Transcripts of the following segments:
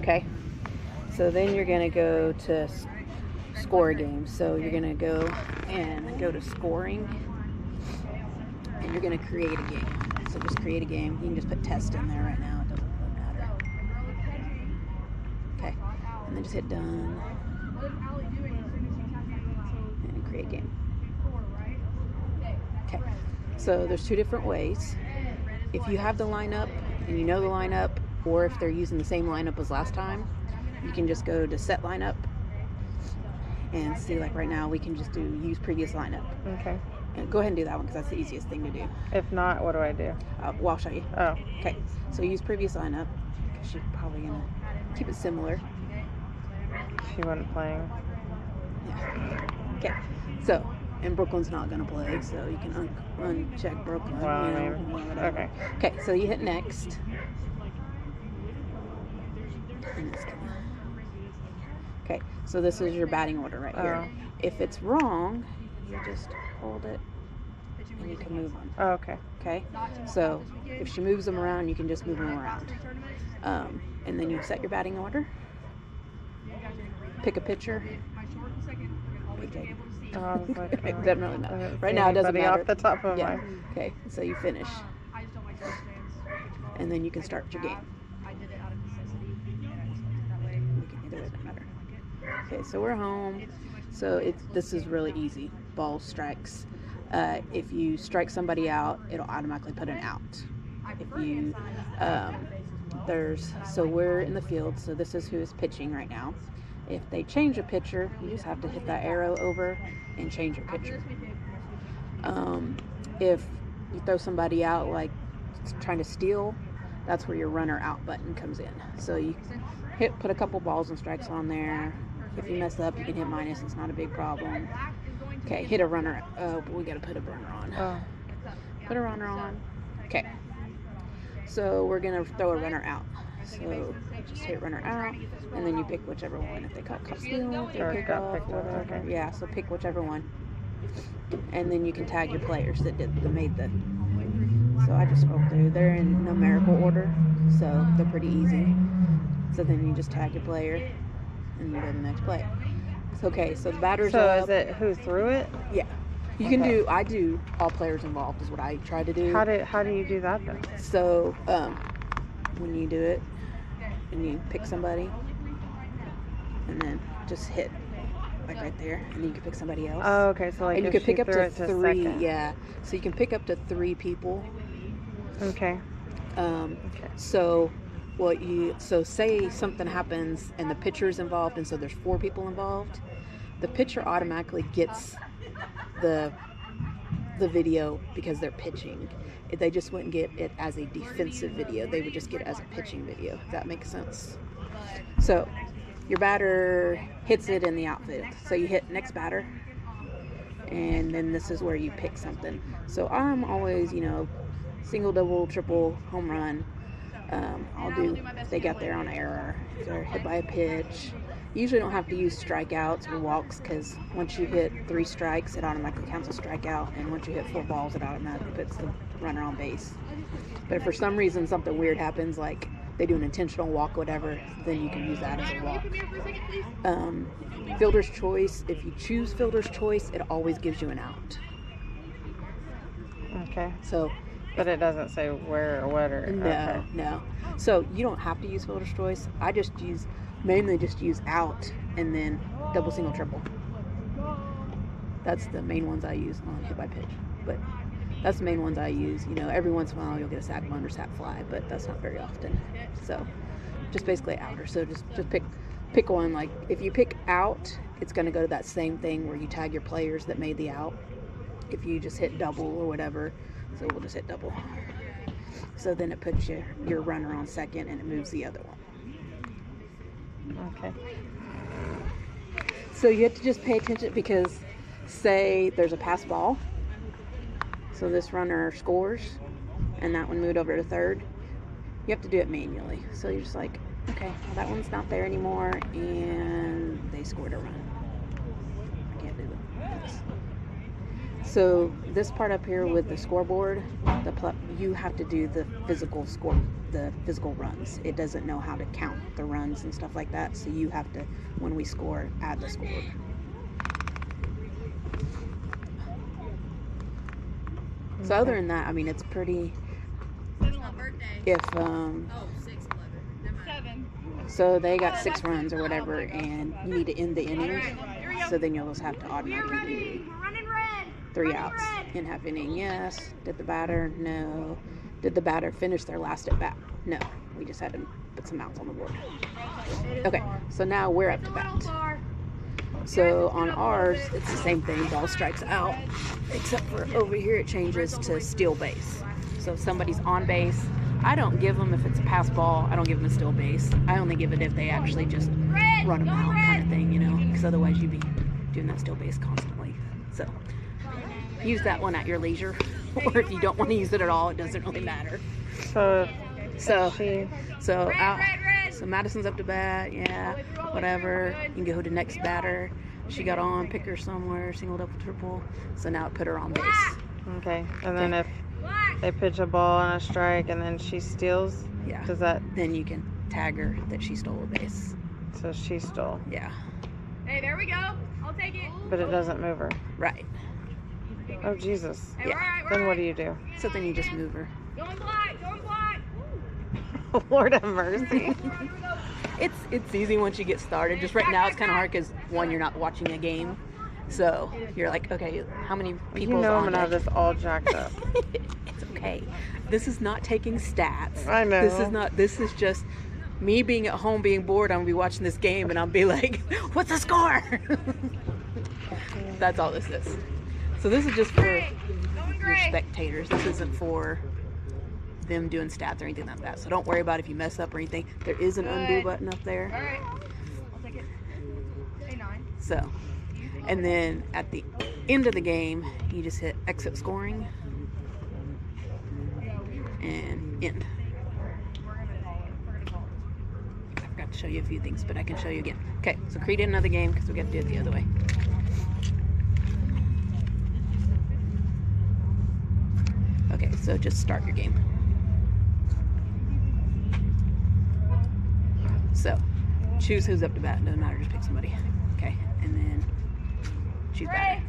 Okay. So then you're going to go to score a game. So you're going to go to scoring, and you're going to create a game. So just create a game. You can just put test in there right now. It doesn't really matter. Okay. And then just hit done. And create game. Okay. So there's two different ways. If you have the lineup and you know the lineup, or if they're using the same lineup as last time, you can just go to set lineup and see, like right now we can just do use previous lineup. Okay. And go ahead and do that one because that's the easiest thing to do. If not, what do I do? Well, I'll show you. Oh. Okay. So use previous lineup because she's probably going to keep it similar. She wasn't playing. Yeah. Okay. So, and Brooklyn's not going to play, so you can uncheck Brooklyn. Well, maybe. Okay. Okay, so you hit next. Okay, so this is your batting order right here. If it's wrong, you just hold it and you can move them. Oh, okay. Okay, so if she moves them around, you can just move them around. And then you set your batting order. Pick a pitcher. Oh, I was like, it doesn't really matter. Right now, it doesn't matter. Off the top of my... Okay, so you finish. And then you can start your game. Either way, doesn't matter. Okay, so we're home. So this is really easy. Ball strikes. If you strike somebody out, it'll automatically put an out. If you so we're in the field. So this is who is pitching right now. If they change a pitcher, you just have to hit that arrow over and change your pitcher. If you throw somebody out like trying to steal, that's where your runner out button comes in. So you put a couple balls and strikes on there. If you mess up, you can hit minus. It's not a big problem. Okay, hit a runner. We got to put a runner on. Put a runner on. Okay. So we're going to throw a runner out. So just hit runner out, and then you pick whichever one. If they caught stealing, if they pick off, whatever. Okay. Yeah, so pick whichever one. And then you can tag your players that made the... So I just scroll through. They're in numerical order, so they're pretty easy. So then you just tag your player, and you go to the next play. Okay, so the batter's up. So is it who threw it? Yeah. You can do... I do all players involved is what I try to do. How do you do that then? So when you do it, and you pick somebody, and then just hit like right there, and then you can pick somebody else. Oh, okay. So like, and you can pick up to 3. Second. Yeah. So you can pick up to 3 people. Okay. Okay. So say something happens and the pitcher's involved, and so there's 4 people involved. The pitcher automatically gets the video because they're pitching. They just wouldn't get it as a defensive video. They would just get it as a pitching video. If that makes sense. So your batter hits it in the outfield. So you hit next batter, and then this is where you pick something. So I'm always, single, double, triple, home run. I'll do if they got there on error, if they're hit by a pitch. You usually don't have to use strikeouts or walks, because once you hit 3 strikes, it automatically counts a strikeout, and once you hit 4 balls, it automatically puts the runner on base. But if for some reason something weird happens, like they do an intentional walk or whatever, then you can use that as a walk. Fielder's choice, if you choose fielder's choice, it always gives you an out. Okay. So, but it doesn't say where or what or... No. So you don't have to use fielder's choice. I mainly just use out and then double, single, triple. That's the main ones I use on hit by pitch. But that's the main ones I use. Every once in a while you'll get a sac bunt or sac fly, but that's not very often. So just basically outer. So just pick one. Like if you pick out, it's going to go to that same thing where you tag your players that made the out. If you just hit double or whatever, so we'll just hit double. So then it puts your runner on second, and it moves the other one. Okay. So you have to just pay attention, because say there's a pass ball. So this runner scores, and that one moved over to third. You have to do it manually. So you're just like, okay, well, that one's not there anymore, and they scored a run. I can't do this. So this part up here with the scoreboard, you have to do the physical runs. It doesn't know how to count the runs games and stuff like that. So you have to, when we score, add the score. So other than that, I mean, it's pretty. If so they got 6 runs or whatever, and you need to end the inning. So then you'll just have to automatically do 3 outs in half inning. Yes. Did the batter? No. Did the batter finish their last at bat? No. We just had to put some outs on the board. Okay. So now we're up to bat. So on ours, it's the same thing. Ball strikes out, except for over here it changes to steal base. So if somebody's on base, I don't give them if it's a pass ball. I don't give them a steal base. I only give it if they actually just run them out, kind of thing, you know, because otherwise you'd be doing that steal base constantly. So use that one at your leisure, or if you don't want to use it at all, it doesn't really matter. So Madison's up to bat, yeah, whatever. You can go to next batter. She got on, pick her somewhere, single, double, triple. So now it put her on base. Okay, and then if they pitch a ball and a strike and then she steals, yeah, does that? Then you can tag her that she stole a base. So she stole. Yeah. Hey, there we go. I'll take it. But it doesn't move her. Right. Oh, Jesus. Hey, Yeah. we're Then right. what do you do? So then you just move her. Going black, going black. Lord have mercy. It's easy once you get started. Just right now it's kind of hard because, one, you're not watching a game. So you're like, okay, how many people You know I'm on going to have deck? this all jacked up. It's okay. This is not taking stats. I know. This is just me being at home, being bored. I'm going to be watching this game and I'll be like, what's the score? That's all this is. So this is just for your spectators. This isn't for them doing stats or anything like that. So don't worry about if you mess up or anything. There is an undo button up there. All right. I'll take it. Hey, 9. So, and then at the end of the game, you just hit exit scoring and end. I forgot to show you a few things, but I can show you again. Okay, so create another game because we got to do it the other way. Okay, so just start your game. So, choose who's up to bat. Doesn't matter, just pick somebody. Okay, and then choose batter.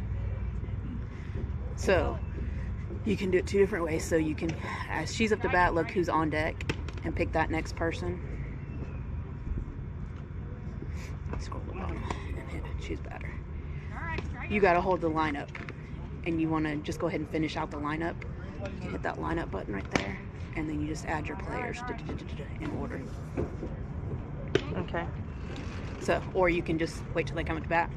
So, you can do it 2 different ways. So you can, as she's up to bat, look who's on deck and pick that next person. Scroll to the bottom and hit choose batter. You got to hold the lineup, and you want to just go ahead and finish out the lineup. You can hit that lineup button right there, and then you just add your players in order. Okay. So, or you can just wait till they come to bat,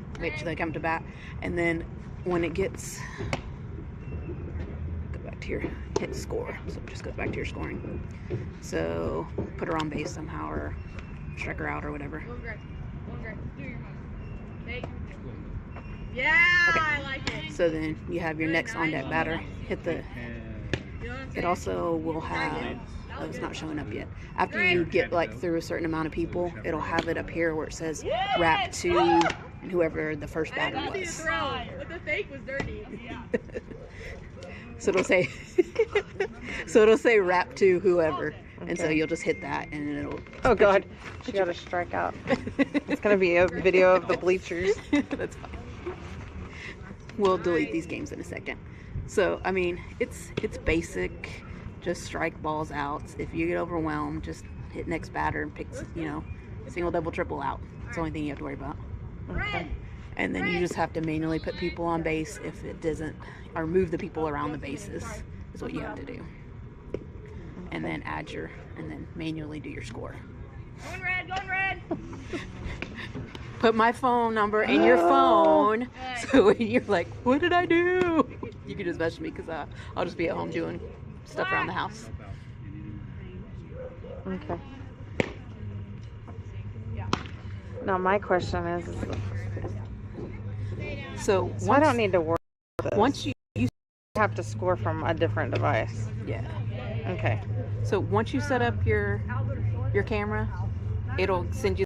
and then when it gets, go back to your hit score. So it just goes back to your scoring. So put her on base somehow, or strike her out, or whatever. Going great. Do your move. Take. Yeah, Okay. I like it. So then you have your next on deck batter. Hit the. You know what I'm It saying? also will have. Oh, it's not showing up yet. After you get like through a certain amount of people, it'll have it up here where it says wrap to whoever the first batter I see the was. throw, but the fake was dirty. Yeah. So it'll say, wrap to whoever, and so Okay. you'll just hit that, and it'll. Oh, God. She got to strike out. It's going to be a video of the bleachers. That's fine. We'll delete these games in a second. So I mean, it's basic. Just strike balls out. If you get overwhelmed, just hit next batter and pick, single, double, triple out. It's the only thing you have to worry about. Okay. And then you just have to manually put people on base if it doesn't, or move the people around the bases is what you have to do. And then and then manually do your score. Going red, going red. Put my phone number in your phone, so when you're like, what did I do? You can just message me, because I'll just be at home doing stuff around the house. Okay. Now my question is So I don't need to worry about this. once you have to score from a different device. yeah. Okay. So once you set up your camera, it'll send you